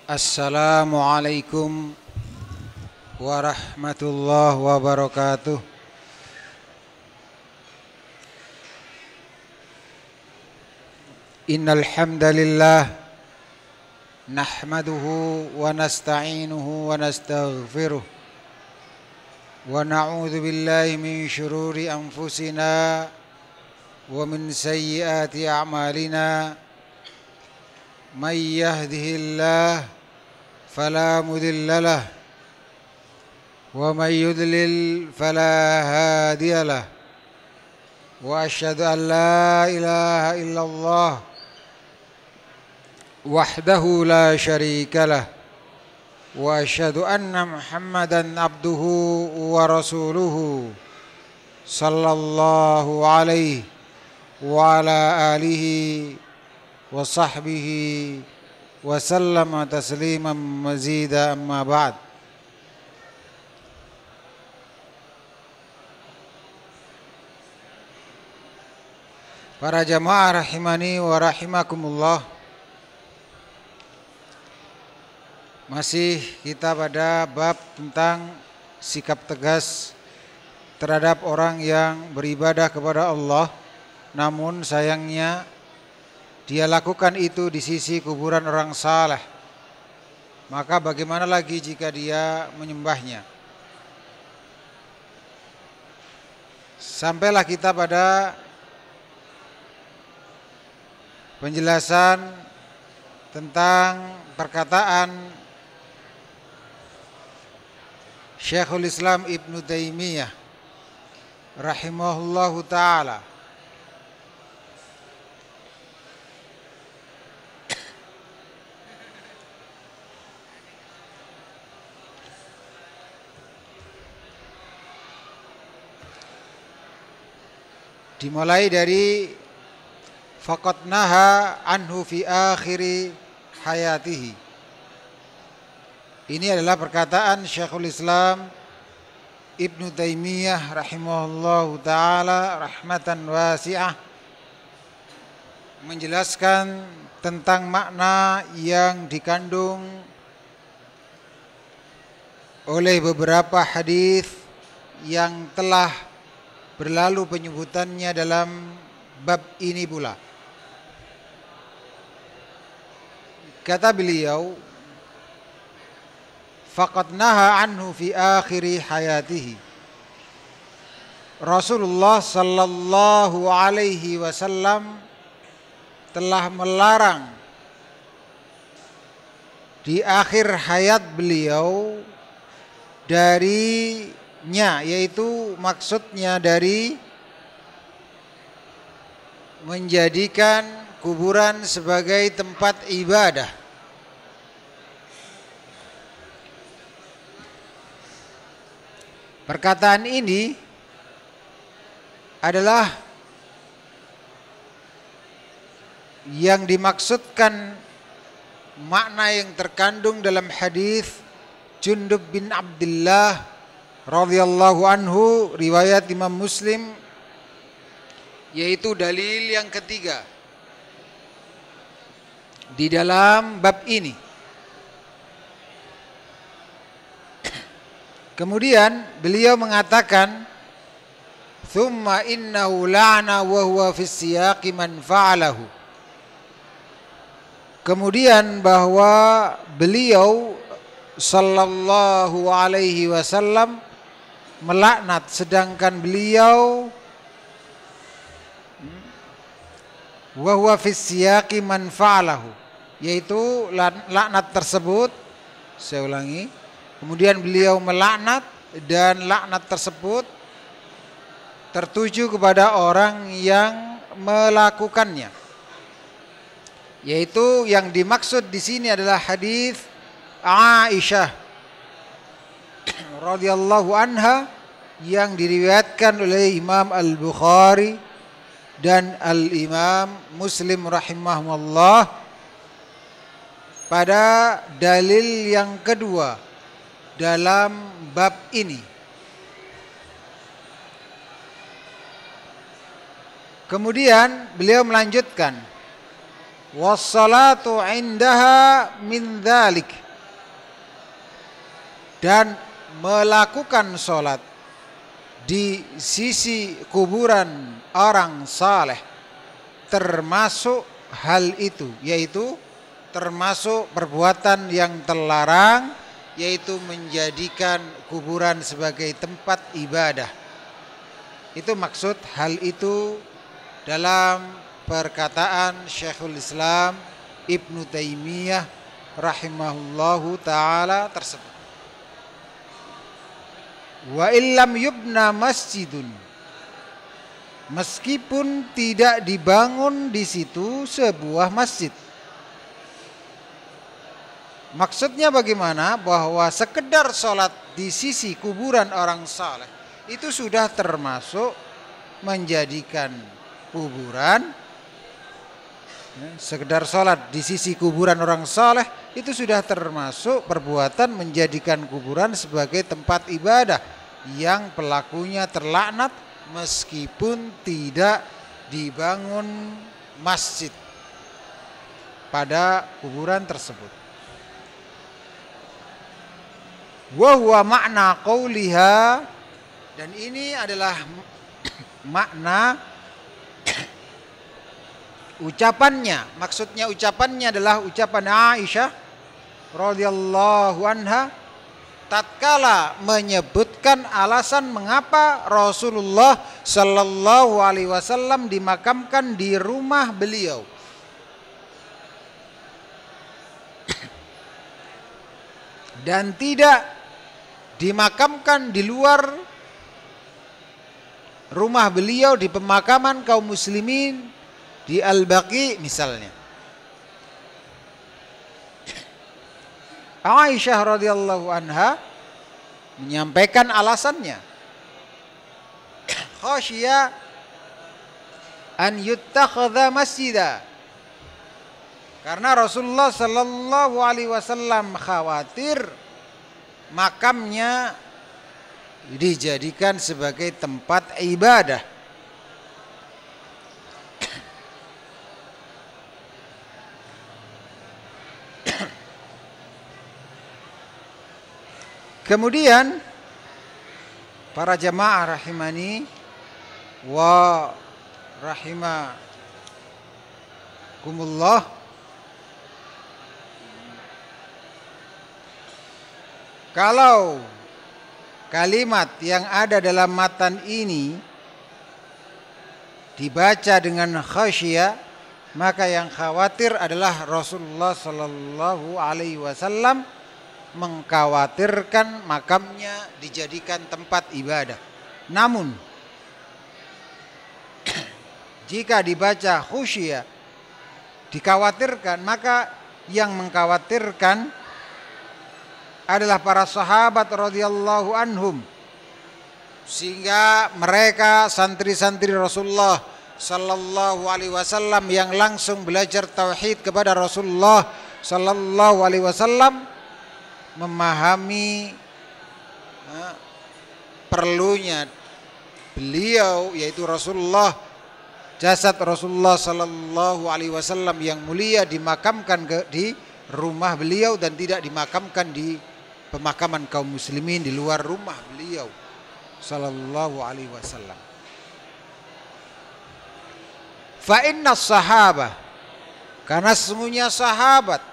Assalamualaikum warahmatullahi wabarakatuh. Innal hamdalillah nahmaduhu wa nasta'inuhu wa nastaghfiruh wa na'udzu billahi min shururi anfusina wa min sayyiati a'malina. May yahdihillahu fala mudilla lahu wa may yudlil fala hadiya lahu wa asyhadu an la ilaha illallah wahdahu la syarika lah wa asyhadu anna Muhammadan abduhu wa rasuluhu sallallahu alaihi wa ala alihi wa sahbihi wa sallama tasliman mazida, amma ba'd. Para jamaah rahimani wa rahimakumullah, masih kita pada bab tentang sikap tegas terhadap orang yang beribadah kepada Allah, namun sayangnya dia lakukan itu di sisi kuburan orang saleh. Maka bagaimana lagi jika dia menyembahnya? Sampailah kita pada penjelasan tentang perkataan Syekhul Islam Ibnu Taimiyah rahimahullahu ta'ala. Dimulai dari faqad naha anhu fi akhiri hayatihi. Ini adalah perkataan Syekhul Islam Ibnu Taimiyah rahimahullahu ta'ala rahmatan wasi'ah, menjelaskan tentang makna yang dikandung oleh beberapa hadis yang telah berlalu penyebutannya dalam bab ini pula. Kata beliau, faqad naha anhu fi akhiri hayatihi. Rasulullah sallallahu alaihi wasallam telah melarang di akhir hayat beliau darinya, yaitu maksudnya dari menjadikan kuburan sebagai tempat ibadah. Perkataan ini adalah yang dimaksudkan makna yang terkandung dalam hadis Jundub bin Abdullah radhiyallahu anhu riwayat Imam Muslim, yaitu dalil yang ketiga di dalam bab ini. Kemudian beliau mengatakan, "Tsumma innahu la'ana wa huwa fi siyaqi man fa'alahu." Kemudian bahwa beliau sallallahu alaihi wasallam melaknat, sedangkan beliau wa huwa fi siyaqi man fa'alahu, yaitu laknat tersebut, saya ulangi, kemudian beliau melaknat dan laknat tersebut tertuju kepada orang yang melakukannya, yaitu yang dimaksud di sini adalah hadis Aisyah radhiyallahu anha yang diriwayatkan oleh Imam Al-Bukhari dan Al-Imam Muslim rahimahumullah pada dalil yang kedua dalam bab ini. Kemudian beliau melanjutkan, wassalatu indaha min dzalik, dan melakukan sholat di sisi kuburan orang saleh termasuk hal itu, yaitu termasuk perbuatan yang terlarang, yaitu menjadikan kuburan sebagai tempat ibadah. Itu maksud hal itu dalam perkataan Syekhul Islam Ibnu Taimiyah rahimahullahu ta'ala tersebut. Wa illam yubna masjidun, meskipun tidak dibangun di situ sebuah masjid. Maksudnya bagaimana? Bahwa sekedar sholat di sisi kuburan orang saleh itu sudah termasuk menjadikan kuburan, sekedar sholat di sisi kuburan orang saleh itu sudah termasuk perbuatan menjadikan kuburan sebagai tempat ibadah yang pelakunya terlaknat meskipun tidak dibangun masjid pada kuburan tersebut. Wa huwa makna qauliha, dan ini adalah makna ucapannya. Maksudnya ucapannya adalah ucapan Aisyah radhiyallahu anha tatkala menyebutkan alasan mengapa Rasulullah sallallahu alaihi wasallam dimakamkan di rumah beliau. Dan tidak dimakamkan di luar rumah beliau di pemakaman kaum muslimin di Al-Baqi misalnya. Aisyah radhiyallahu anha menyampaikan alasannya. Khasyiya an yuttakhadha masjida. Karena Rasulullah sallallahu alaihi wasallam khawatir makamnya dijadikan sebagai tempat ibadah. Kemudian para jamaah rahimani wa rahimakumullah, kalau kalimat yang ada dalam matan ini dibaca dengan khasyah, maka yang khawatir adalah Rasulullah sallallahu alaihi wasallam mengkhawatirkan makamnya dijadikan tempat ibadah. Namun jika dibaca khusyah dikhawatirkan, maka yang mengkhawatirkan adalah para sahabat radhiyallahu anhum, sehingga mereka santri-santri Rasulullah sallallahu alaihi wasallam yang langsung belajar tauhid kepada Rasulullah sallallahu alaihi wasallam memahami perlunya beliau, yaitu Rasulullah, jasad Rasulullah sallallahu alaihi wasallam yang mulia dimakamkan di rumah beliau dan tidak dimakamkan di pemakaman kaum muslimin di luar rumah beliau sallallahu alaihi wasallam. Fa inna sahabah, karena sesungguhnya sahabat,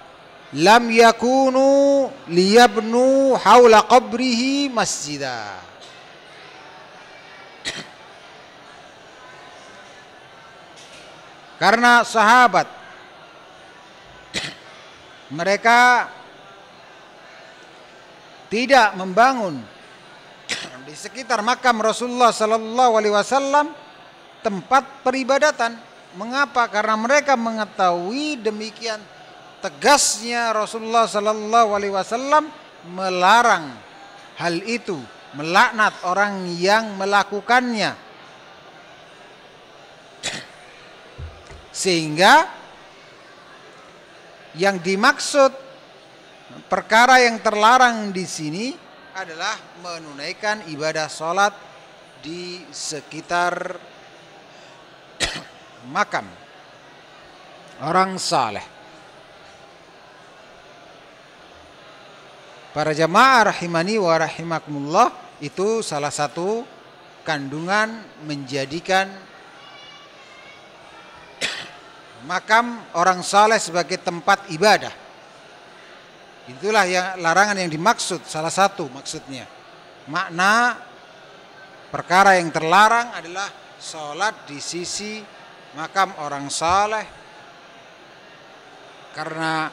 lam yakunu liyabnu haula qabrihi masjidah. Karena sahabat mereka tidak membangun di sekitar makam Rasulullah sallallahu alaihi wasallam tempat peribadatan. Mengapa? Karena mereka mengetahui demikian tegasnya Rasulullah sallallahu alaihi wasallam melarang hal itu, melaknat orang yang melakukannya. Sehingga yang dimaksud perkara yang terlarang di sini adalah menunaikan ibadah sholat di sekitar makam orang saleh. Para jamaah rahimani wa rahimakumullah, itu salah satu kandungan menjadikan makam orang saleh sebagai tempat ibadah. Itulah yang larangan yang dimaksud, salah satu maksudnya. Makna perkara yang terlarang adalah sholat di sisi makam orang saleh karena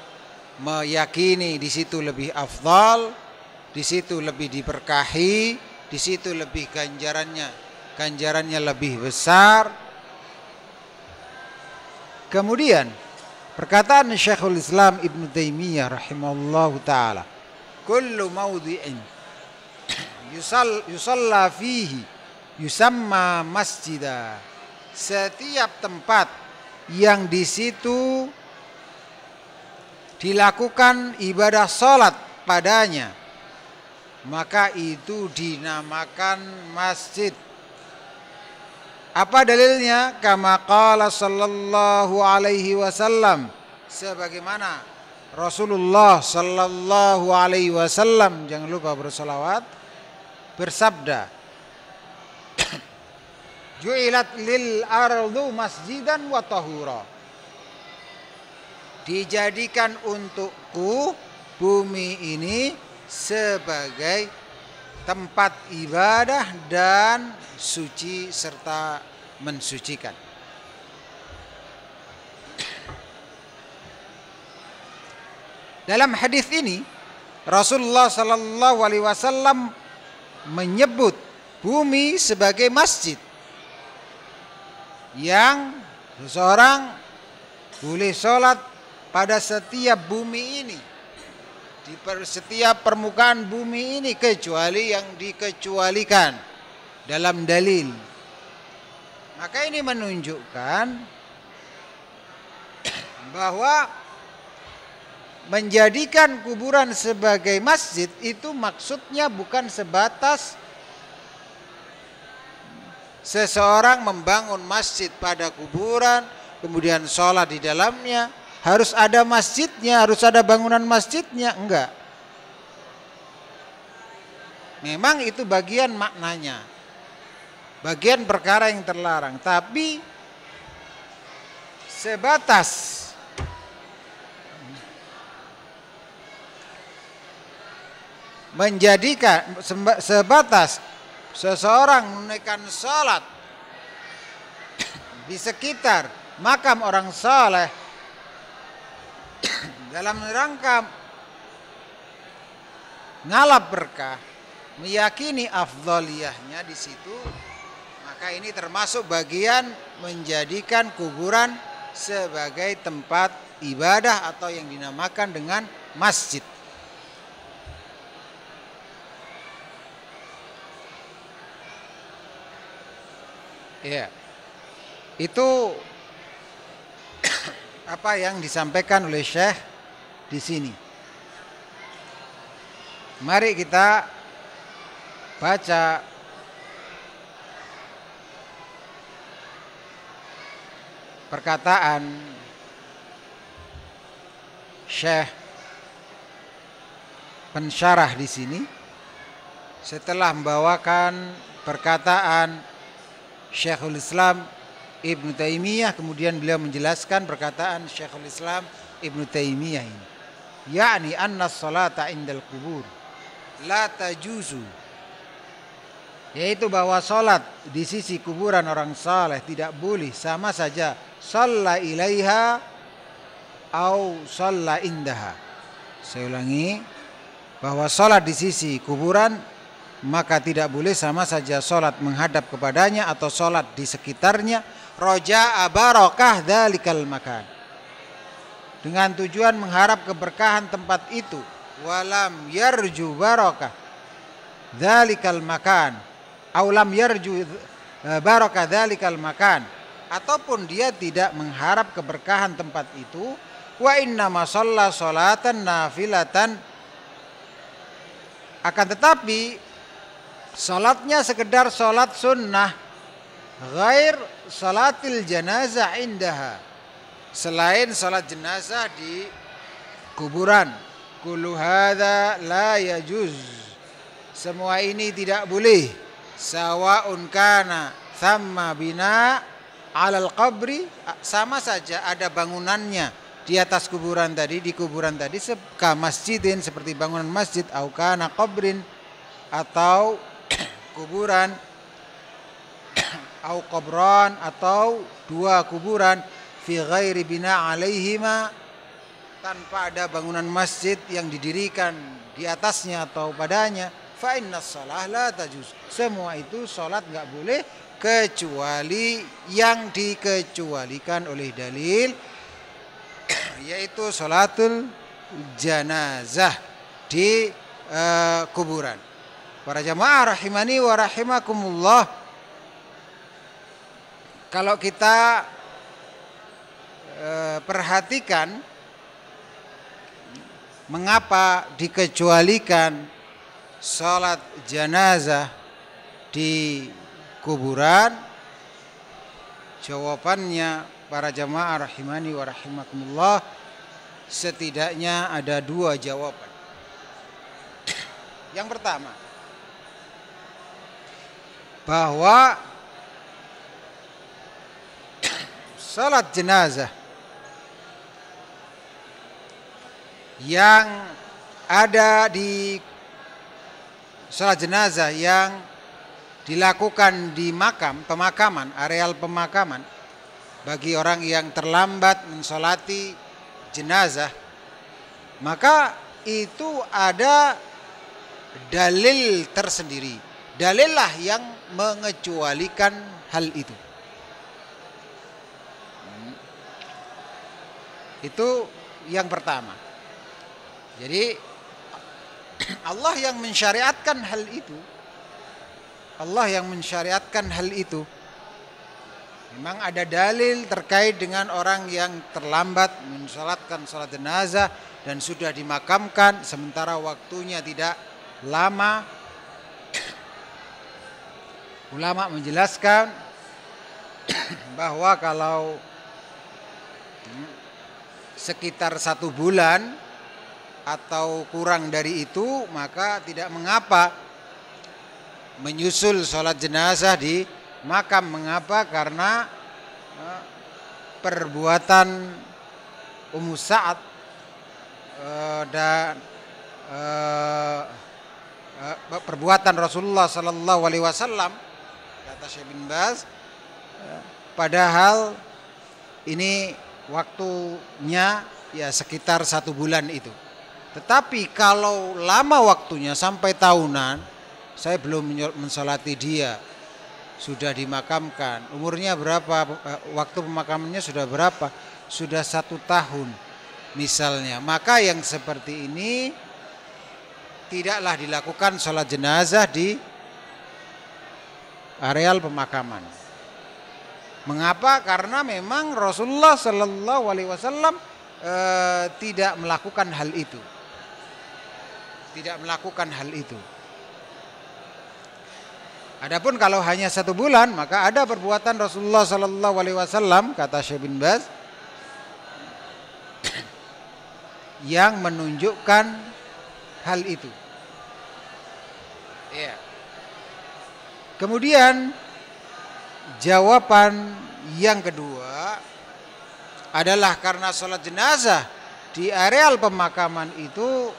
meyakini di situ lebih afdal, di situ lebih diberkahi, di situ lebih ganjarannya lebih besar. Kemudian perkataan Syekhul Islam Ibnu Taimiyah rahimahullahu taala, kullu mawdi'in yusalla fihi yusamma masjidah. Setiap tempat yang di situ dilakukan ibadah salat padanya, maka itu dinamakan masjid. Apa dalilnya? Kama qala sallallahu alaihi wasallam, sebagaimana Rasulullah sallallahu alaihi wasallam, jangan lupa bersolawat, bersabda, ju'ilat lil ardu masjidan wa tahura. Dijadikan untukku bumi ini sebagai tempat ibadah dan suci serta mensucikan. Dalam hadis ini Rasulullah sallallahu alaihi wasallam menyebut bumi sebagai masjid yang seseorang boleh sholat pada setiap bumi ini, di setiap permukaan bumi ini, kecuali yang dikecualikan dalam dalil. Maka ini menunjukkan bahwa menjadikan kuburan sebagai masjid itu maksudnya bukan sebatas seseorang membangun masjid pada kuburan kemudian sholat di dalamnya. Harus ada masjidnya, harus ada bangunan masjidnya, enggak. Memang itu bagian maknanya, bagian perkara yang terlarang, tapi sebatas menjadikan, sebatas seseorang menunaikan sholat di sekitar makam orang saleh dalam rangka ngalap berkah, meyakini afdhaliyahnya di situ, maka ini termasuk bagian menjadikan kuburan sebagai tempat ibadah atau yang dinamakan dengan masjid. Ya, itu apa yang disampaikan oleh Syekh di sini. Mari kita baca perkataan Syekh pensyarah di sini setelah membawakan perkataan Syekhul Islam Ibnu Taimiyah, kemudian beliau menjelaskan perkataan Syekhul Islam Ibnu Taimiyah ini, yakni anna salata indal kubur la tajuzu, yaitu bahwa salat di sisi kuburan orang saleh tidak boleh, sama saja shalla ilaiha au shalla indaha. Saya ulangi, bahwa salat di sisi kuburan maka tidak boleh, sama saja salat menghadap kepadanya atau salat di sekitarnya, roja'a barakah dzalikal makan, dengan tujuan mengharap keberkahan tempat itu, walam yarju barakah dzalikal makan, aulam yarju barakah dzalikal makan, ataupun dia tidak mengharap keberkahan tempat itu, wa innama shalla sholatan nafilatan, akan tetapi salatnya sekedar salat sunnah, ghair salatil janazah indaha, selain salat jenazah di kuburan. Kullu hadza la yajuz. Semua ini tidak boleh. Sawaun kana thamma bina 'alal qabri, sama saja ada bangunannya di atas kuburan tadi, di kuburan tadi, ka masjidin seperti bangunan masjid, au kana qabrin atau kuburan, au qabran atau dua kuburan, fi ghairi bina 'alaihima, tanpa ada bangunan masjid yang didirikan di atasnya atau padanya, fa inna shalah la tajuz. Semua itu salat enggak boleh kecuali yang dikecualikan oleh dalil, yaitu salatul janazah di kuburan. Para jamaah rahimani wa rahimakumullah, kalau kita perhatikan mengapa dikecualikan salat janazah di kuburan? Jawabannya para jamaah rahimani wa rahimakumullah, setidaknya ada dua jawaban. Yang pertama, bahwa salat jenazah yang ada di salat jenazah yang dilakukan di pemakaman, areal pemakaman, bagi orang yang terlambat mensolati jenazah, maka itu ada dalil tersendiri. Dalillah yang mengecualikan hal itu. Itu yang pertama. Jadi Allah yang mensyariatkan hal itu. Allah yang mensyariatkan hal itu. Memang ada dalil terkait dengan orang yang terlambat mensalatkan salat jenazah dan sudah dimakamkan sementara waktunya tidak lama. Ulama menjelaskan bahwa kalau sekitar 1 bulan atau kurang dari itu, maka tidak mengapa menyusul sholat jenazah di makam. Mengapa? Karena perbuatan Ummu Sa'ad dan perbuatan Rasulullah sallallahu alaihi wasallam, kata Syekh bin Baz, padahal ini waktunya ya sekitar 1 bulan itu. Tetapi kalau lama waktunya sampai tahunan, saya belum mensolati dia, sudah dimakamkan, umurnya berapa, waktu pemakamannya sudah berapa, sudah 1 tahun misalnya, maka yang seperti ini tidaklah dilakukan sholat jenazah di areal pemakaman. Mengapa? Karena memang Rasulullah Sallallahu Alaihi Wasallam tidak melakukan hal itu. Tidak melakukan hal itu. Adapun kalau hanya 1 bulan, maka ada perbuatan Rasulullah Sallallahu Alaihi Wasallam, kata Syekh bin Baz, yang menunjukkan hal itu. Ya. Kemudian jawaban yang kedua adalah karena sholat jenazah di areal pemakaman itu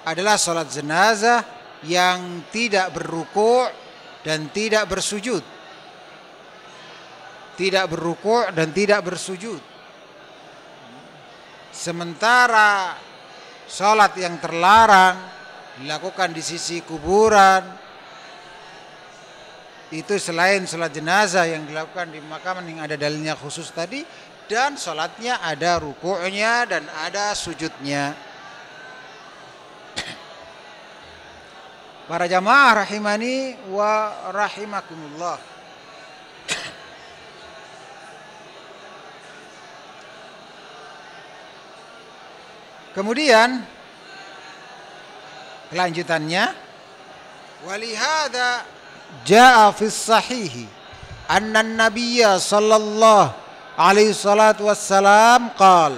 adalah sholat jenazah yang tidak berruku' dan tidak bersujud. Tidak berruku' dan tidak bersujud. Sementara sholat yang terlarang dilakukan di sisi kuburan, itu selain sholat jenazah yang dilakukan di pemakaman yang ada dalilnya khusus tadi, dan sholatnya ada ruku'nya dan ada sujudnya. Para jamaah rahimani wa rahimakumullah, kemudian kelanjutannya, walihada jaa fis sahihi anna an-nabiyya sallallahu alaihi salatu wassalam qal.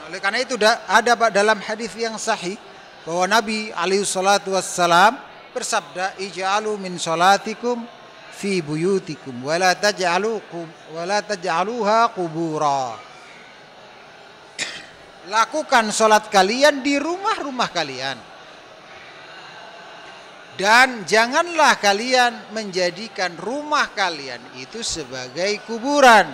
Oleh karena itu ada dalam hadis yang sahih bahwa Nabi alaihi salatu wassalam bersabda, ij'alu min salatikum fi buyutikum wa la taj'aluha qubura. Lakukan salat kalian di rumah-rumah kalian. Dan janganlah kalian menjadikan rumah kalian itu sebagai kuburan.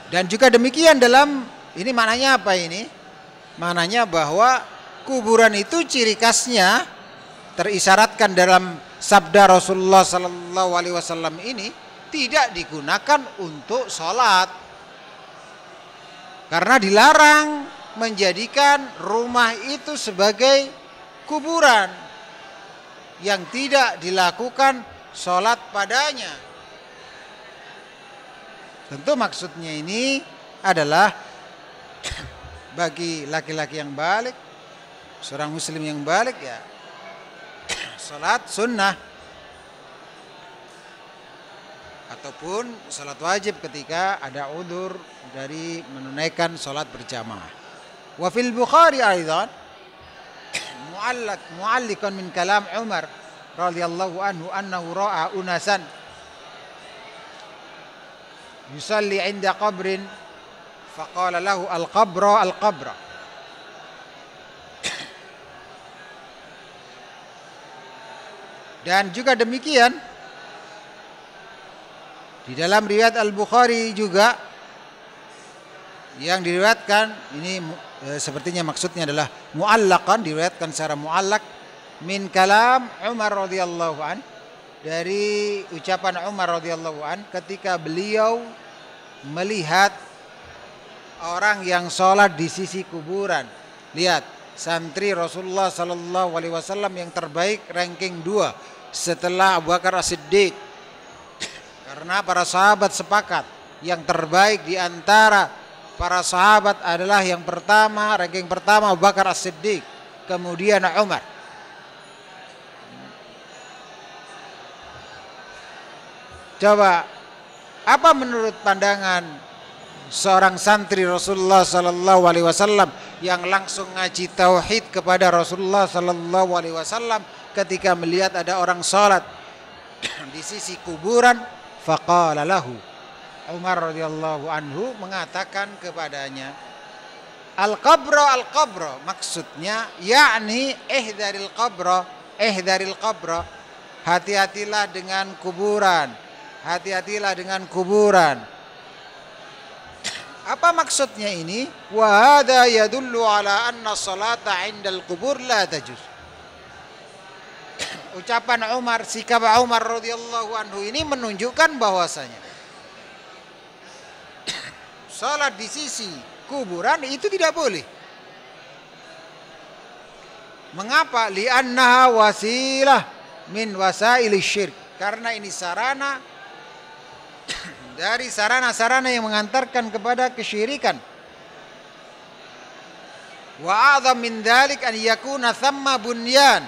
Dan juga demikian dalam, ini maknanya apa ini? Maknanya bahwa kuburan itu ciri khasnya terisaratkan dalam sabda Rasulullah sallallahu alaihi wasallam ini tidak digunakan untuk sholat, karena dilarang menjadikan rumah itu sebagai kuburan yang tidak dilakukan sholat padanya. Tentu maksudnya ini adalah bagi laki-laki yang balik, seorang muslim yang balik, ya sholat sunnah ataupun salat wajib ketika ada udzur dari menunaikan salat berjamaah. Wa fil Bukhari aidan mu'allikan min kalam Umar radhiyallahu anhu annahu ra'a unasan yusalli 'inda qabrin faqala lahu al-qabra al-qabra. Dan juga demikian di dalam riwayat Al-Bukhari juga yang diriwayatkan ini sepertinya maksudnya adalah mu'allaqan, diriwayatkan secara mu'allaq min kalam Umar radhiyallahu an, dari ucapan Umar radhiyallahu an ketika beliau melihat orang yang sholat di sisi kuburan. Lihat, santri Rasulullah sallallahu alaihi wasallam yang terbaik, ranking 2 setelah Abu Bakar As-Siddiq. Karena para sahabat sepakat yang terbaik di antara para sahabat adalah yang pertama, ranking pertama Abu Bakar As-Siddiq, kemudian Umar. Coba, apa menurut pandangan seorang santri Rasulullah sallallahu alaihi wasallam yang langsung ngaji tauhid kepada Rasulullah sallallahu alaihi wasallam ketika melihat ada orang salat di sisi kuburan? Faqala lahu, Umar radhiyallahu anhu mengatakan kepadanya, al-qabra al-qabra, maksudnya yakni ihdaril qabra, hati-hatilah dengan kuburan, hati-hatilah dengan kuburan. Apa maksudnya ini? Wa hadha yadullu ala anna salata 'indal qubur la tajuz. Ucapan Umar, sikap Umar radhiyallahu anhu ini menunjukkan bahwasanya salat di sisi kuburan itu tidak boleh. Mengapa? Li'annaha wasilah min wasaili syirk. Karena ini sarana dari sarana-sarana yang mengantarkan kepada kesyirikan. Wa a'dzam min dzalik an yakuna thamma bunyan.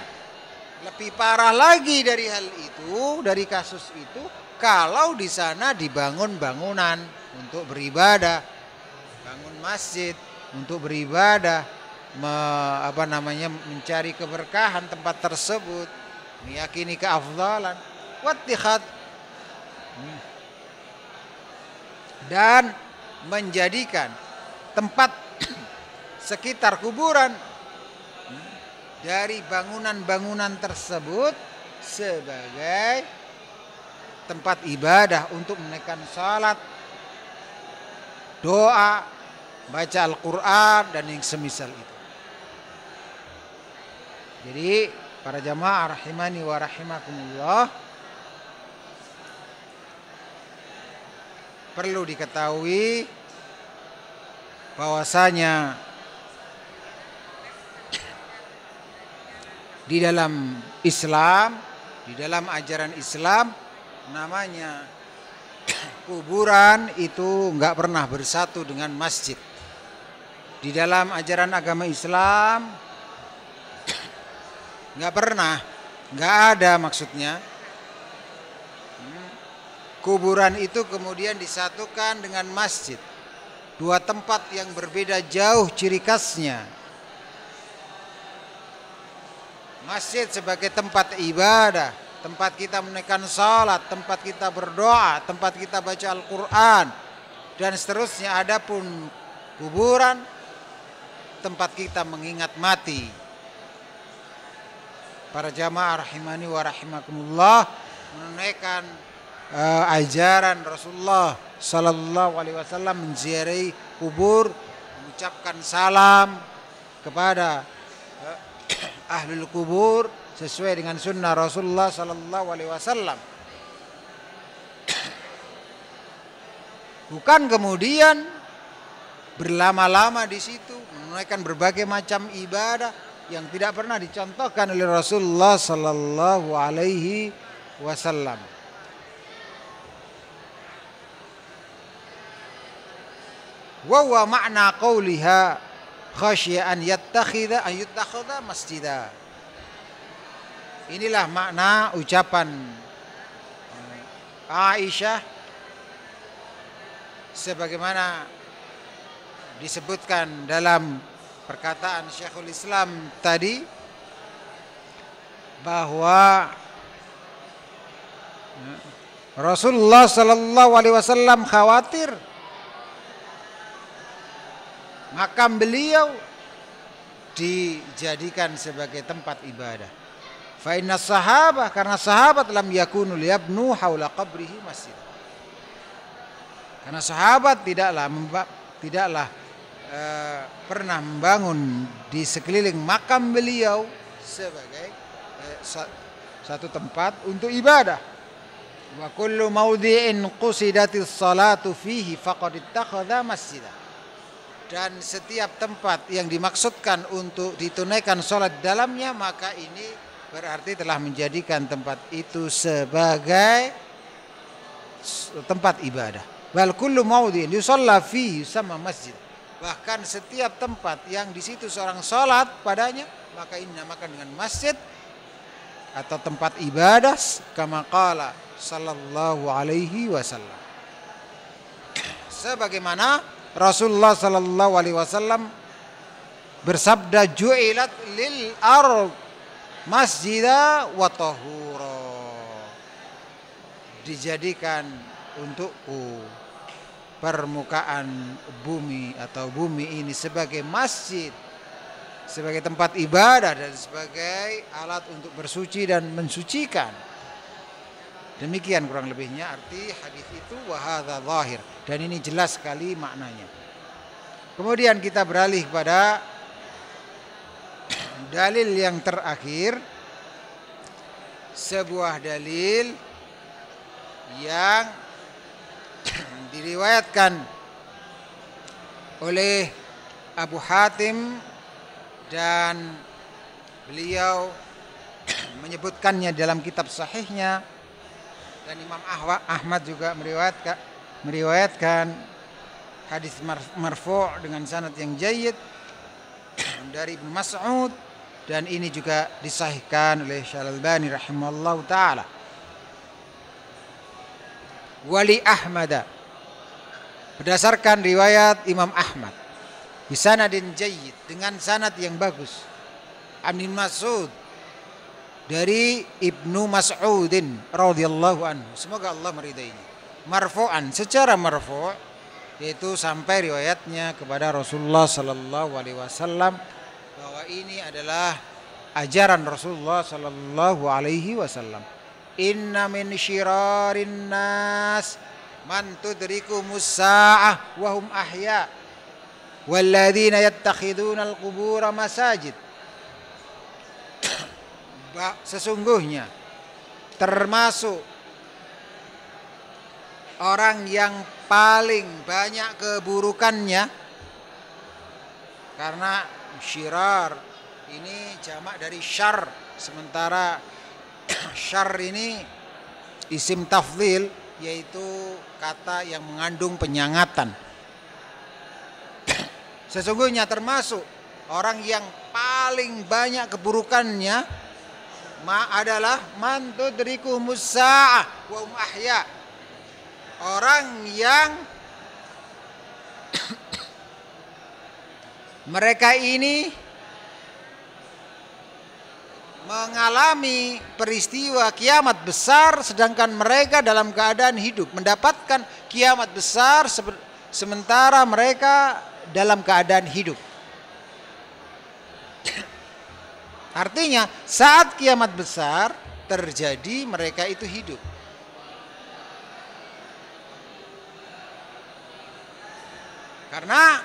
Lebih parah lagi dari hal itu, dari kasus itu, kalau di sana dibangun bangunan untuk beribadah, bangun masjid untuk beribadah, mencari keberkahan tempat tersebut, meyakini keafdalan, wattikhad, dan menjadikan tempat sekitar kuburan dari bangunan-bangunan tersebut sebagai tempat ibadah untuk menaikkan salat, doa, baca Al-Quran dan yang semisal itu. Jadi para jamaah rahimani wa rahimakumullah, perlu diketahui bahwasanya di dalam Islam, di dalam ajaran Islam, namanya kuburan itu enggak pernah bersatu dengan masjid. Di dalam ajaran agama Islam, nggak pernah, nggak ada maksudnya. Kuburan itu kemudian disatukan dengan masjid. Dua tempat yang berbeda jauh ciri khasnya. Masjid sebagai tempat ibadah, tempat kita menunaikan salat, tempat kita berdoa, tempat kita baca Al-Quran, dan seterusnya. Adapun kuburan, tempat kita mengingat mati. Para jamaah rahimani wa rahimakumullah, menunaikan ajaran Rasulullah sallallahu alaihi wasallam, menziarahi kubur, mengucapkan salam kepada ahlul kubur sesuai dengan sunnah Rasulullah sallallahu alaihi wasallam. Bukan kemudian berlama-lama di situ menunaikan berbagai macam ibadah yang tidak pernah dicontohkan oleh Rasulullah sallallahu alaihi wasallam. Wa huwa ma'na qawliha khasya an yattakhidha masjidah. Inilah makna ucapan Aisyah sebagaimana disebutkan dalam perkataan Syekhul Islam tadi, bahwa Rasulullah sallallahu alaihi wasallam khawatir makam beliau dijadikan sebagai tempat ibadah. Fa inna sahabah, karena sahabat lam yakunu liyabnu haula qabrihi masjid. Karena sahabat tidaklah pernah membangun di sekeliling makam beliau sebagai satu tempat untuk ibadah. Wa kullu mawdi'in qusidatis salatu fihi faqad ittakhadha masjidah. Dan setiap tempat yang dimaksudkan untuk ditunaikan sholat dalamnya, maka ini berarti telah menjadikan tempat itu sebagai tempat ibadah. Bal kullu mawdi'in yusalla fihi yusamma masjid. Bahkan setiap tempat yang di situ seorang sholat padanya, maka ini dinamakan dengan masjid atau tempat ibadah, kama qala sallallahu alaihi wasallam. Sebagaimana Rasulullah sallallahu alaihi wasallam bersabda, ju'ilat lil ard masjidah wa tahura. Dijadikan untukku permukaan bumi atau bumi ini sebagai masjid, sebagai tempat ibadah dan sebagai alat untuk bersuci dan mensucikan. Demikian kurang lebihnya arti hadis itu, wa hadza zahir, dan ini jelas sekali maknanya. Kemudian kita beralih pada dalil yang terakhir, sebuah dalil yang diriwayatkan oleh Abu Hatim dan beliau menyebutkannya dalam kitab sahihnya, dan Imam Ahmad juga meriwayatkan hadis marfu' dengan sanad yang jayyid dari Ibnu Mas'ud, dan ini juga disahihkan oleh Syalbani rahimahullahu taala. Wali Ahmad, berdasarkan riwayat Imam Ahmad, bisanadin jayyid, dengan sanad yang bagus, Ibnu Mas'ud, dari Ibnu Mas'udin radhiyallahu anhu, semoga Allah meridainya, marfu'an, secara marfu', yaitu sampai riwayatnya kepada Rasulullah sallallahu alaihi wasallam, bahwa ini adalah ajaran Rasulullah sallallahu alaihi wasallam. Inna min syirarin nas man tudrikumus sa'ah wa hum ahya walladzina yattakhiduna al-qubura masajid. Sesungguhnya termasuk orang yang paling banyak keburukannya, karena syirar ini jamak dari syar, sementara syar ini isim tafdhil, yaitu kata yang mengandung penyangatan. Sesungguhnya termasuk orang yang paling banyak keburukannya adalah man tudrikuhumus sa'ah wa hum ahya. Orang yang mereka ini mengalami peristiwa kiamat besar sedangkan mereka dalam keadaan hidup, mendapatkan kiamat besar sementara mereka dalam keadaan hidup. Artinya saat kiamat besar terjadi mereka itu hidup. Karena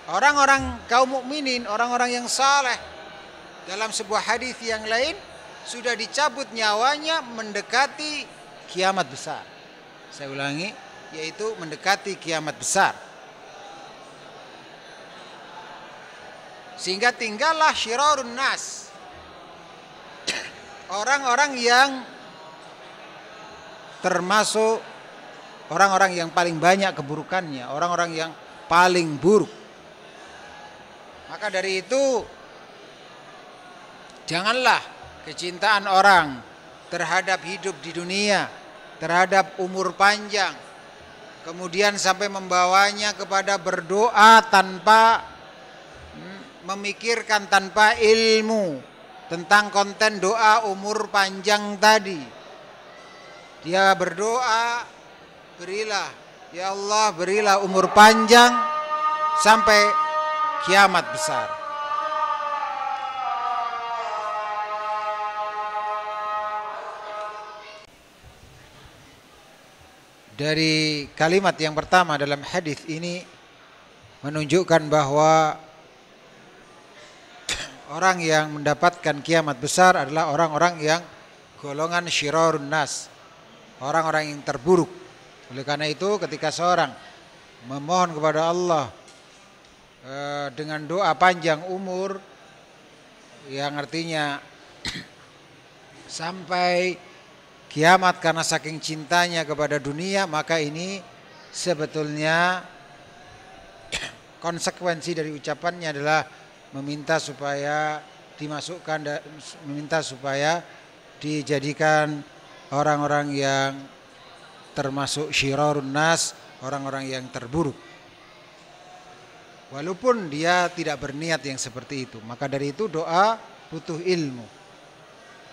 orang-orang kaum mukminin, orang-orang yang saleh, dalam sebuah hadis yang lain sudah dicabut nyawanya mendekati kiamat besar. Saya ulangi, yaitu mendekati kiamat besar. Sehingga tinggallah syirarun nas, orang-orang yang termasuk orang-orang yang paling banyak keburukannya, orang-orang yang paling buruk. Maka dari itu janganlah kecintaan orang terhadap hidup di dunia, terhadap umur panjang, kemudian sampai membawanya kepada berdoa tanpa memikirkan, tanpa ilmu tentang konten doa umur panjang tadi. Dia berdoa, berilah ya Allah, berilah umur panjang sampai kiamat besar. Dari kalimat yang pertama dalam hadis ini menunjukkan bahwa orang yang mendapatkan kiamat besar adalah orang-orang yang golongan syirarun nas, orang-orang yang terburuk. Oleh karena itu ketika seorang memohon kepada Allah dengan doa panjang umur, yang artinya sampai kiamat karena saking cintanya kepada dunia, maka ini sebetulnya konsekuensi dari ucapannya adalah meminta supaya dimasukkan, meminta supaya dijadikan orang-orang yang termasuk syirarun nas, orang-orang yang terburuk. Walaupun dia tidak berniat yang seperti itu. Maka dari itu doa butuh ilmu.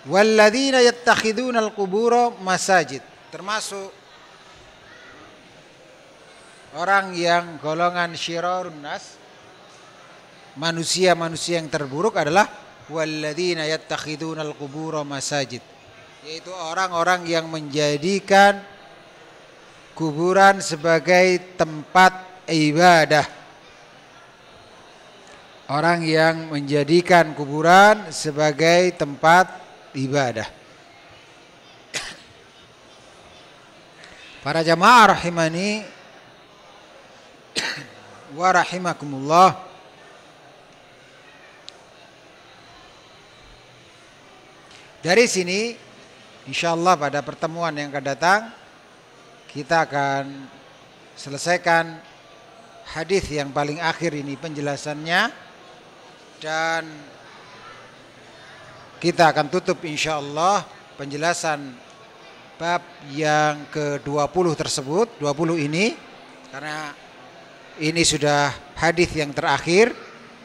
Walladzina yattakhidunal qubura masajid, termasuk orang yang golongan syirarun nas, manusia-manusia yang terburuk adalah walladzina yattakhidunal qubura masajid, yaitu orang-orang yang menjadikan kuburan sebagai tempat ibadah. Orang yang menjadikan kuburan sebagai tempat ibadah. Para jamaah rahimani wa rahimakumullah, dari sini insyaallah pada pertemuan yang akan datang kita akan selesaikan hadis yang paling akhir ini penjelasannya, dan kita akan tutup insyaallah penjelasan bab yang ke-20 tersebut, 20 ini, karena ini sudah hadis yang terakhir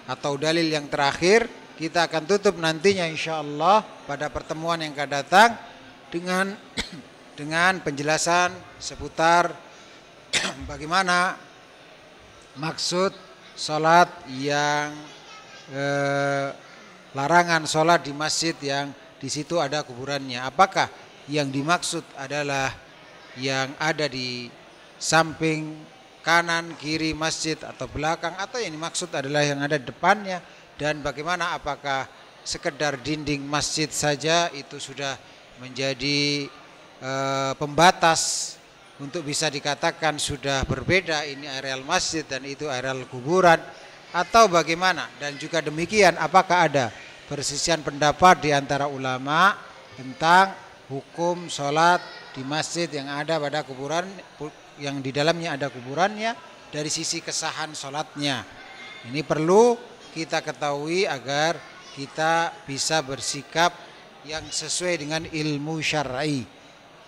atau dalil yang terakhir. Kita akan tutup nantinya insyaallah pada pertemuan yang akan datang dengan penjelasan seputar bagaimana maksud sholat yang larangan sholat di masjid yang di situ ada kuburannya. Apakah yang dimaksud adalah yang ada di samping kanan, kiri masjid atau belakang, atau yang dimaksud adalah yang ada di depannya, dan bagaimana apakah sekedar dinding masjid saja itu sudah menjadi pembatas untuk bisa dikatakan sudah berbeda, ini areal masjid dan itu areal kuburan, atau bagaimana. Dan juga demikian, apakah ada persisian pendapat di antara ulama tentang hukum sholat di masjid yang ada pada kuburan, yang di dalamnya ada kuburannya, dari sisi kesahan sholatnya. Ini perlu kita ketahui agar kita bisa bersikap yang sesuai dengan ilmu syar'i.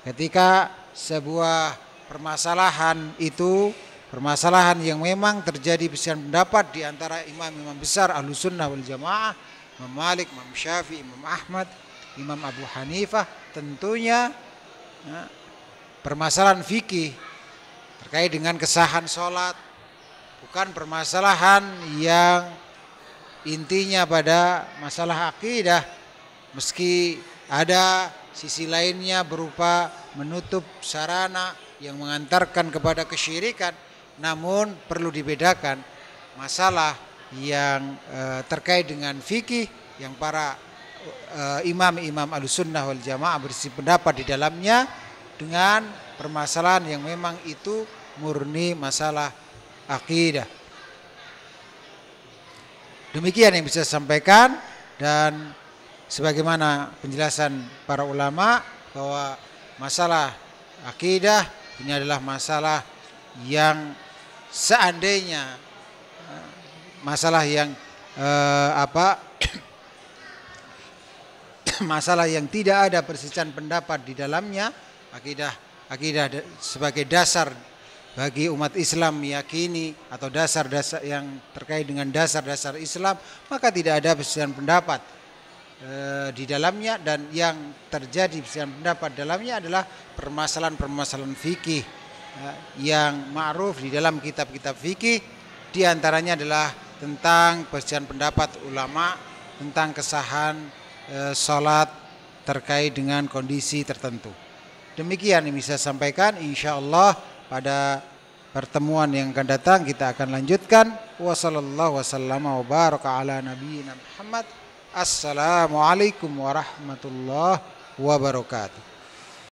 Ketika sebuah permasalahan itu permasalahan yang memang terjadi perselisihan pendapat di antara imam-imam besar Ahlus Sunnah wal Jamaah, Imam Malik, Imam Syafi'i, Imam Ahmad, Imam Abu Hanifah, tentunya permasalahan fikih terkait dengan kesahan sholat, bukan permasalahan yang intinya pada masalah akidah, meski ada sisi lainnya berupa menutup sarana yang mengantarkan kepada kesyirikan, namun perlu dibedakan masalah yang terkait dengan fikih yang para imam-imam Ahlussunnah wal Jamaah berpendapat di dalamnya, dengan permasalahan yang memang itu murni masalah akidah. Demikian yang bisa saya sampaikan, dan sebagaimana penjelasan para ulama bahwa masalah akidah ini adalah masalah yang seandainya masalah yang masalah yang tidak ada perselisihan pendapat di dalamnya, akidah sebagai dasar bagi umat Islam meyakini, atau dasar-dasar yang terkait dengan dasar-dasar Islam, maka tidak ada perselisihan pendapat di dalamnya. Dan yang terjadi perselisihan pendapat dalamnya adalah permasalahan-permasalahan fikih yang ma'ruf di dalam kitab-kitab fikih. Di antaranya adalah tentang perselisihan pendapat ulama tentang kesahan salat terkait dengan kondisi tertentu. Demikian yang bisa saya sampaikan. Insyaallah pada pertemuan yang akan datang kita akan lanjutkan. Wassallallahu wasallama wa baraka ala nabiyyina Muhammad. Assalamualaikum warahmatullahi wabarakatuh.